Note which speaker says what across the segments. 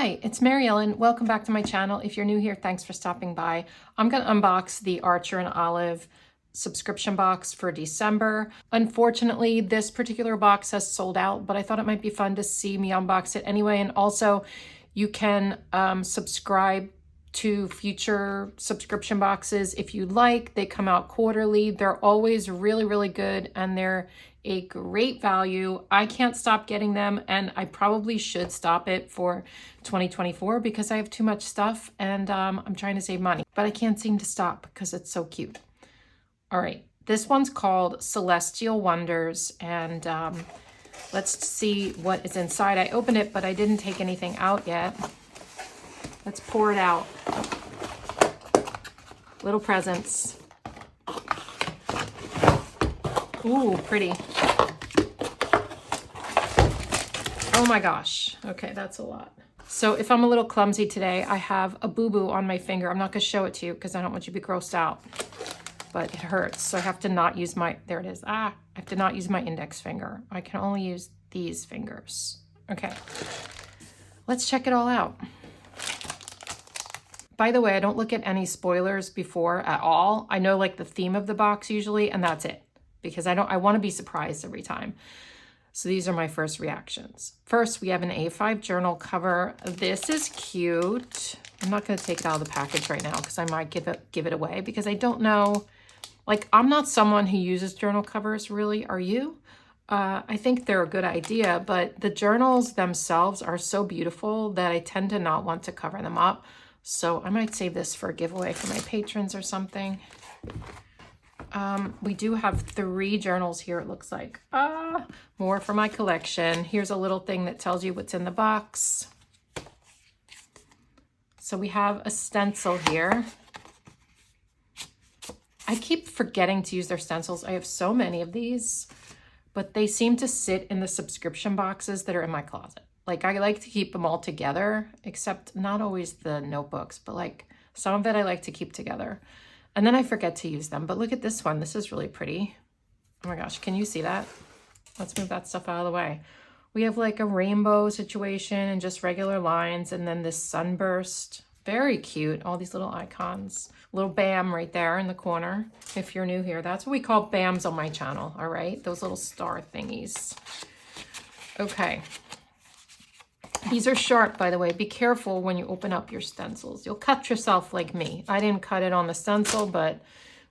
Speaker 1: Hi, it's Mary Ellen. Welcome back to my channel. If you're new here, thanks for stopping by. I'm going to unbox the Archer and Olive subscription box for December. Unfortunately, this particular box has sold out, but I thought it might be fun to see me unbox it anyway. And also, you can subscribe to future subscription boxes if you'd like. They come out quarterly. They're always really, really good, and they're a great value. I can't stop getting them, and I probably should stop it for 2024 because I have too much stuff and I'm trying to save money, but I can't seem to stop because it's so cute. All right, this one's called Celestial Wonders, and let's see what is inside. I opened it, but I didn't take anything out yet. Let's pour it out. Little presents. Ooh, pretty. Oh my gosh. Okay, that's a lot. So if I'm a little clumsy today, I have a boo-boo on my finger. I'm not gonna show it to you because I don't want you to be grossed out, but it hurts. So I have to not use my, there it is. I have to not use my index finger. I can only use these fingers. Okay, let's check it all out. By the way, I don't look at any spoilers before at all. I know like the theme of the box usually, and that's it, because I want to be surprised every time. So these are my first reactions. First, we have an A5 journal cover. This is cute. I'm not going to take it out of the package right now because I might give it away because I don't know. Like, I'm not someone who uses journal covers, really. Are you? I think they're a good idea, but the journals themselves are so beautiful that I tend to not want to cover them up. So I might save this for a giveaway for my patrons or something. We do have 3 journals here, it looks like. More for my collection. Here's a little thing that tells you what's in the box. So we have a stencil here. I keep forgetting to use their stencils. I have so many of these, but they seem to sit in the subscription boxes that are in my closet. Like, I like to keep them all together, except not always the notebooks, but like some of it I like to keep together. And then I forget to use them. But look at this one. This is really pretty. Oh my gosh, can you see that? Let's move that stuff out of the way. We have like a rainbow situation and just regular lines, and then this sunburst. Very cute. All these little icons. Little BAM right there in the corner. If you're new here, that's what we call BAMs on my channel, all right? Those little star thingies. Okay. These are sharp, by the way. Be careful when you open up your stencils. You'll cut yourself like me. I didn't cut it on the stencil, but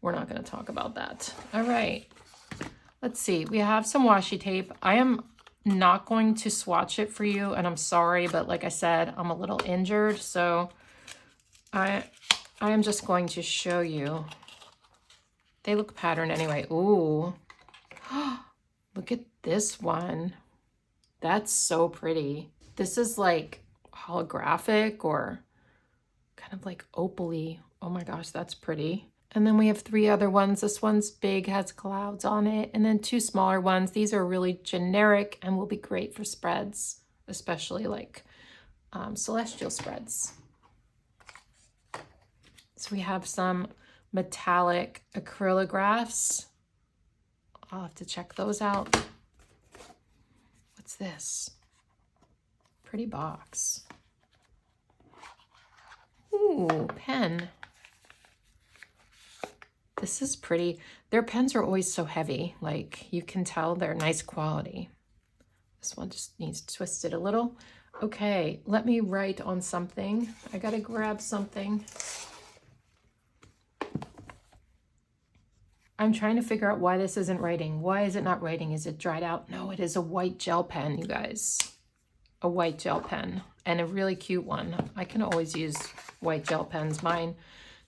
Speaker 1: we're not going to talk about that. All right. Let's see. We have some washi tape. I am not going to swatch it for you, and I'm sorry, but like I said, I'm a little injured, so I am just going to show you. They look patterned anyway. Ooh. Look at this one. That's so pretty. This is like holographic or kind of like opal-y. Oh my gosh, that's pretty. And then we have 3 other ones. This one's big, has clouds on it, and then 2 smaller ones. These are really generic and will be great for spreads, especially like celestial spreads. So we have some metallic acrylographs. I'll have to check those out. What's this? Pretty box. Ooh, pen. This is pretty. Their pens are always so heavy. Like, you can tell they're nice quality. This one just needs twisted a little. Okay, let me write on something. I gotta grab something. I'm trying to figure out why this isn't writing. Why is it not writing? Is it dried out? No, it is a white gel pen, you guys. A white gel pen, and a really cute one. I can always use white gel pens. Mine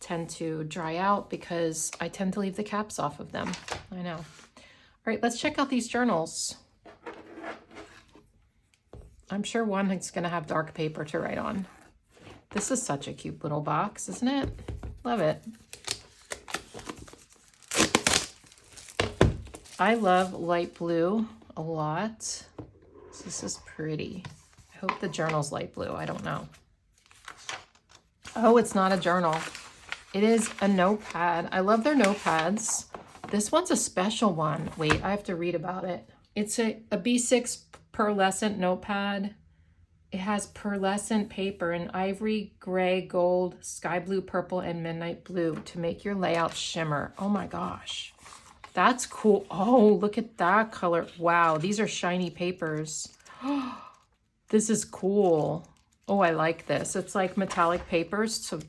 Speaker 1: tend to dry out because I tend to leave the caps off of them. I know. All right, let's check out these journals. I'm sure one is going to have dark paper to write on. This is such a cute little box, isn't it? Love it. I love light blue a lot. This is pretty. I hope the journal's light blue. I don't know. Oh, it's not a journal. It is a notepad. I love their notepads. This one's a special one. Wait, I have to read about it. It's a B6 pearlescent notepad. It has pearlescent paper in ivory, gray, gold, sky blue, purple, and midnight blue to make your layout shimmer. Oh my gosh. That's cool. Oh, look at that color. Wow, these are shiny papers. This is cool. Oh, I like this. It's like metallic papers. So,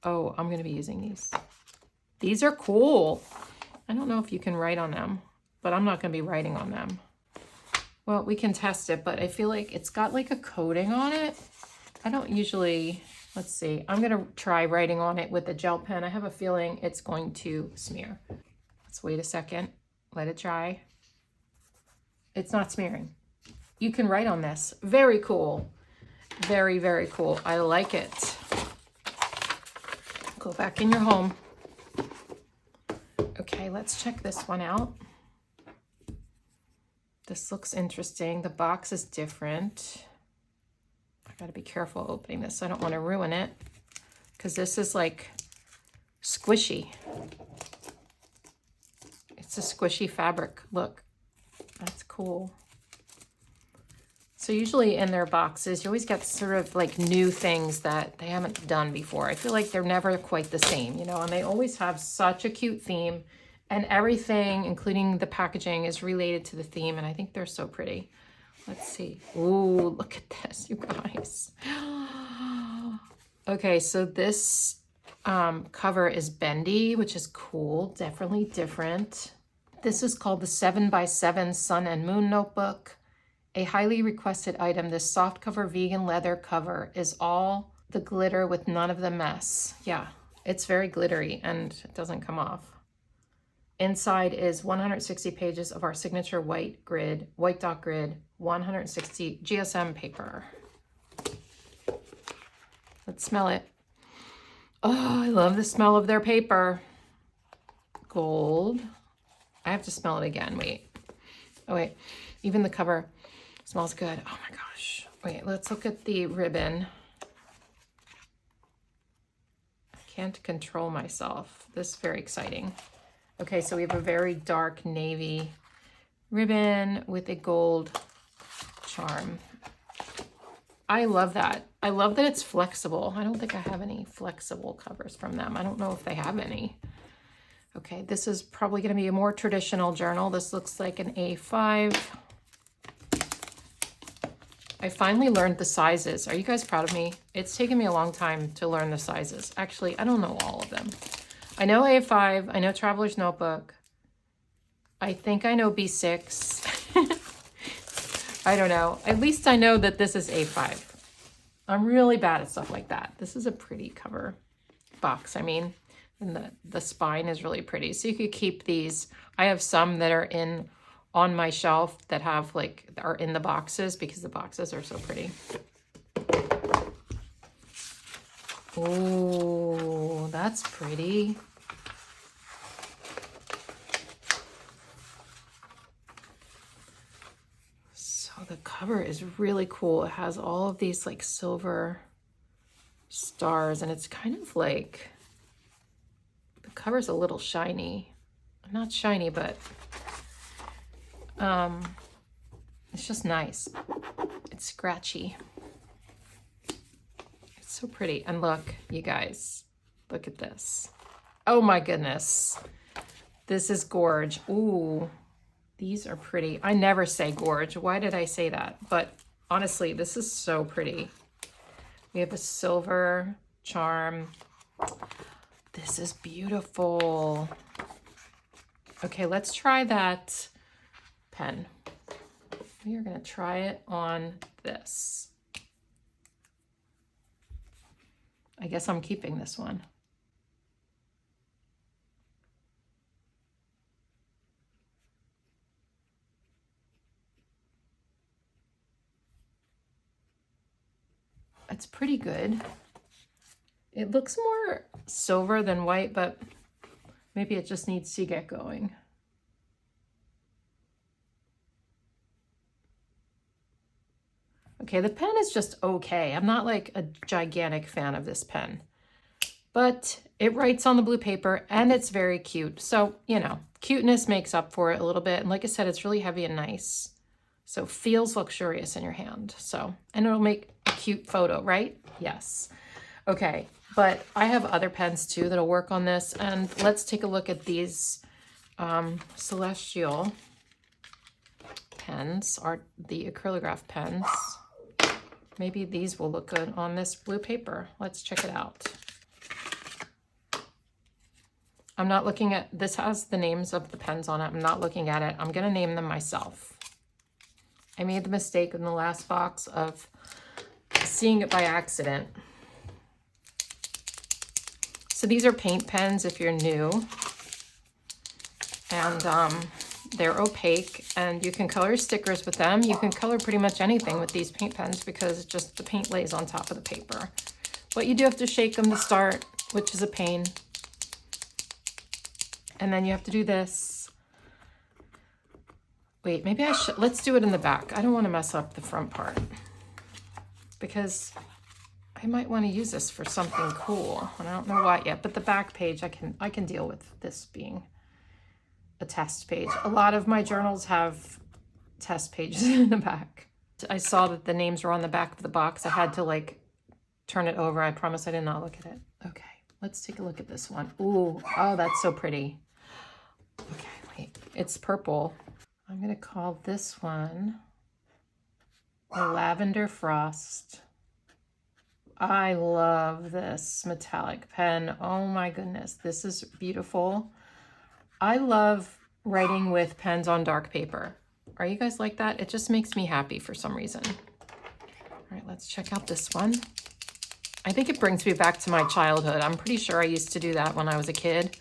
Speaker 1: oh, I'm going to be using these. These are cool. I don't know if you can write on them, but I'm not going to be writing on them. Well, we can test it, but I feel like it's got like a coating on it. I don't usually, let's see. I'm going to try writing on it with a gel pen. I have a feeling it's going to smear. Let's wait a second. Let it dry. It's not smearing. You can write on this. Very cool. Very, very cool. I like it. Go back in your home. Okay, let's check this one out. This looks interesting. The box is different. I gotta be careful opening this. I don't want to ruin it because this is like squishy. It's a squishy fabric. Look, that's cool. So usually in their boxes, you always get sort of like new things that they haven't done before. I feel like they're never quite the same, you know, and they always have such a cute theme. And everything, including the packaging, is related to the theme. And I think they're so pretty. Let's see. Ooh, look at this, you guys. Okay, so this cover is bendy, which is cool. Definitely different. This is called the 7x7 Sun and Moon Notebook. A highly requested item. This soft cover vegan leather cover is all the glitter with none of the mess. Yeah, it's very glittery and it doesn't come off. Inside is 160 pages of our signature white dot grid, 160 GSM paper. Let's smell it. Oh, I love the smell of their paper. Gold. I have to smell it again. Wait. Oh, wait. Even the cover smells good. Oh my gosh. Wait, let's look at the ribbon. I can't control myself. This is very exciting. Okay, so we have a very dark navy ribbon with a gold charm. I love that. I love that it's flexible. I don't think I have any flexible covers from them. I don't know if they have any. Okay, this is probably going to be a more traditional journal. This looks like an A5. I finally learned the sizes. Are you guys proud of me? It's taken me a long time to learn the sizes. Actually, I don't know all of them. I know A5, I know Traveler's Notebook. I think I know B6. I don't know. At least I know that this is A5. I'm really bad at stuff like that. This is a pretty cover box, I mean. And the spine is really pretty. So you could keep these. I have some that are on my shelf that have are in the boxes because the boxes are so pretty. Oh, that's pretty. So the cover is really cool. It has all of these like silver stars and it's kind of like, the cover's a little shiny. Not shiny, but it's just nice. It's scratchy. So pretty. And look, you guys, look at this. Oh my goodness. This is gorge. Ooh, these are pretty. I never say gorge. Why did I say that? But honestly, this is so pretty. We have a silver charm. This is beautiful. Okay, let's try that pen. We are going to try it on this. I guess I'm keeping this one. It's pretty good. It looks more silver than white, but maybe it just needs to get going. Okay, the pen is just okay. I'm not like a gigantic fan of this pen, but it writes on the blue paper and it's very cute. So, you know, cuteness makes up for it a little bit. And like I said, it's really heavy and nice. So feels luxurious in your hand. So, and it'll make a cute photo, right? Yes. Okay, but I have other pens too that'll work on this. And let's take a look at these Celestial pens, the acrylograph pens. Maybe these will look good on this blue paper. Let's check it out. I'm not looking at, this has the names of the pens on it. I'm not looking at it. I'm gonna name them myself. I made the mistake in the last box of seeing it by accident. So these are paint pens if you're new. And they're opaque, and you can color stickers with them. You can color pretty much anything with these paint pens because just the paint lays on top of the paper. But you do have to shake them to start, which is a pain. And then you have to do this. Wait, maybe I should, let's do it in the back. I don't want to mess up the front part because I might want to use this for something cool. And I don't know what yet, but the back page, I can deal with this being a test page. A lot of my journals have test pages in the back. I saw that the names were on the back of the box. I had to like turn it over. I promise I did not look at it. Okay, let's take a look at this one. Ooh, oh, that's so pretty. Okay, wait, it's purple. I'm gonna call this one a Lavender Frost. I love this metallic pen. Oh my goodness, this is beautiful. I love writing with pens on dark paper. Are you guys like that? It just makes me happy for some reason. All right, let's check out this one. I think it brings me back to my childhood. I'm pretty sure I used to do that when I was a kid.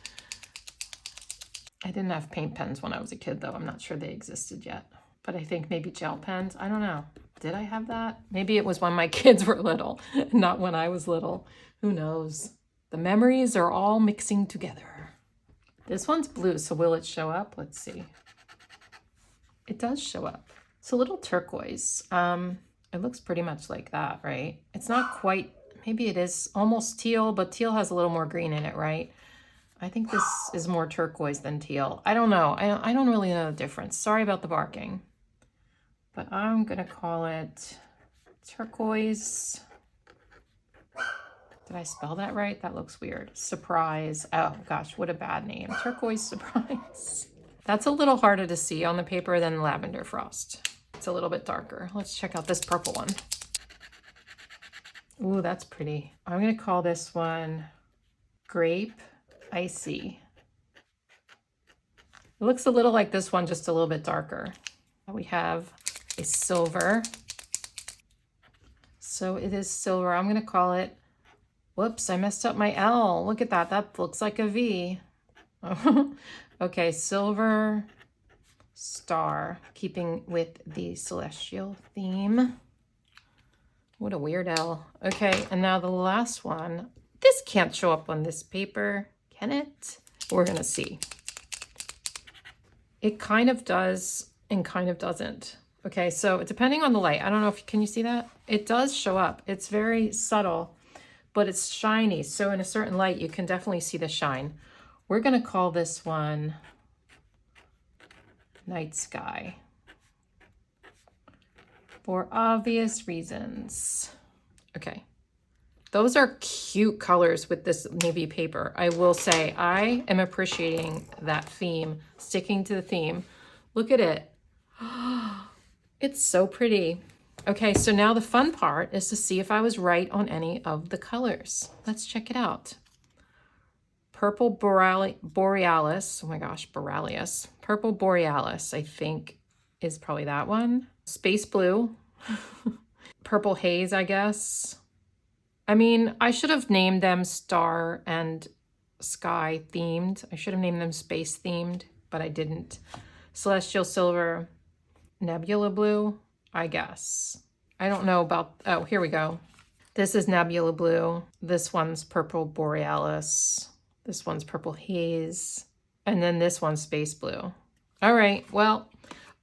Speaker 1: I didn't have paint pens when I was a kid, though. I'm not sure they existed yet. But I think maybe gel pens. I don't know. Did I have that? Maybe it was when my kids were little, not when I was little. Who knows? The memories are all mixing together. This one's blue, so will it show up? Let's see. It does show up. It's a little turquoise. It looks pretty much like that, right? It's not quite, maybe it is almost teal, but teal has a little more green in it, right? I think this is more turquoise than teal. I don't know. I don't really know the difference. Sorry about the barking. But I'm gonna call it turquoise. Did I spell that right? That looks weird. Surprise. Oh gosh, what a bad name. Turquoise Surprise. That's a little harder to see on the paper than Lavender Frost. It's a little bit darker. Let's check out this purple one. Ooh, that's pretty. I'm gonna call this one Grape Icy. It looks a little like this one, just a little bit darker. We have a silver. So it is silver. I'm gonna call it, whoops, I messed up my L. Look at that, that looks like a V. Okay, Silver Star, keeping with the celestial theme. What a weird L. Okay, and now the last one. This can't show up on this paper, can it? We're gonna see. It kind of does and kind of doesn't. Okay, so depending on the light, I don't know if, can you see that? It does show up. It's very subtle, but it's shiny. So in a certain light, you can definitely see the shine. We're gonna call this one Night Sky for obvious reasons. Okay, those are cute colors with this navy paper. I will say I am appreciating that theme, sticking to the theme. Look at it. It's so pretty. Okay, so now the fun part is to see if I was right on any of the colors. Let's check it out. Purple Borealis, oh my gosh, Borealis. Purple Borealis, I think, is probably that one. Space Blue. Purple Haze, I guess. I mean, I should have named them Star and Sky themed. I should have named them Space themed, but I didn't. Celestial Silver, Nebula Blue, I guess. I don't know about, oh, here we go. This is Nebula Blue. This one's Purple Borealis. This one's Purple Haze. And then this one's Space Blue. All right, well,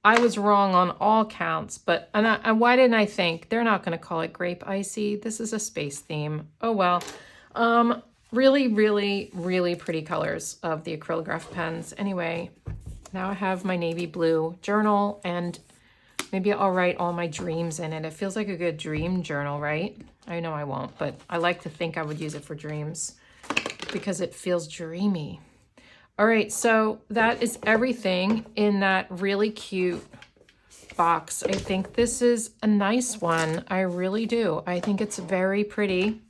Speaker 1: I was wrong on all counts, but and why didn't I think? They're not gonna call it Grape Icy. This is a space theme. Oh, well. Really, really, really pretty colors of the acrylograph pens. Anyway, now I have my navy blue journal, and Maybe I'll write all my dreams in it. It feels like a good dream journal, right? I know I won't, but I like to think I would use it for dreams because it feels dreamy. All right, so that is everything in that really cute box. I think this is a nice one. I really do. I think it's very pretty.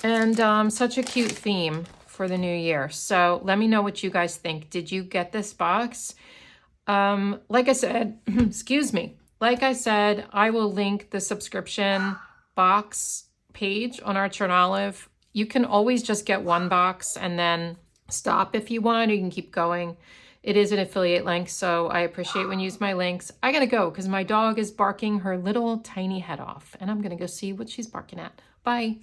Speaker 1: And such a cute theme for the new year. So let me know what you guys think. Did you get this box? Like I said, excuse me. Like I said, I will link the subscription box page on Art.Olive. You can always just get one box and then stop if you want, or you can keep going. It is an affiliate link, so I appreciate when you use my links. I gotta go because my dog is barking her little tiny head off, and I'm gonna go see what she's barking at. Bye.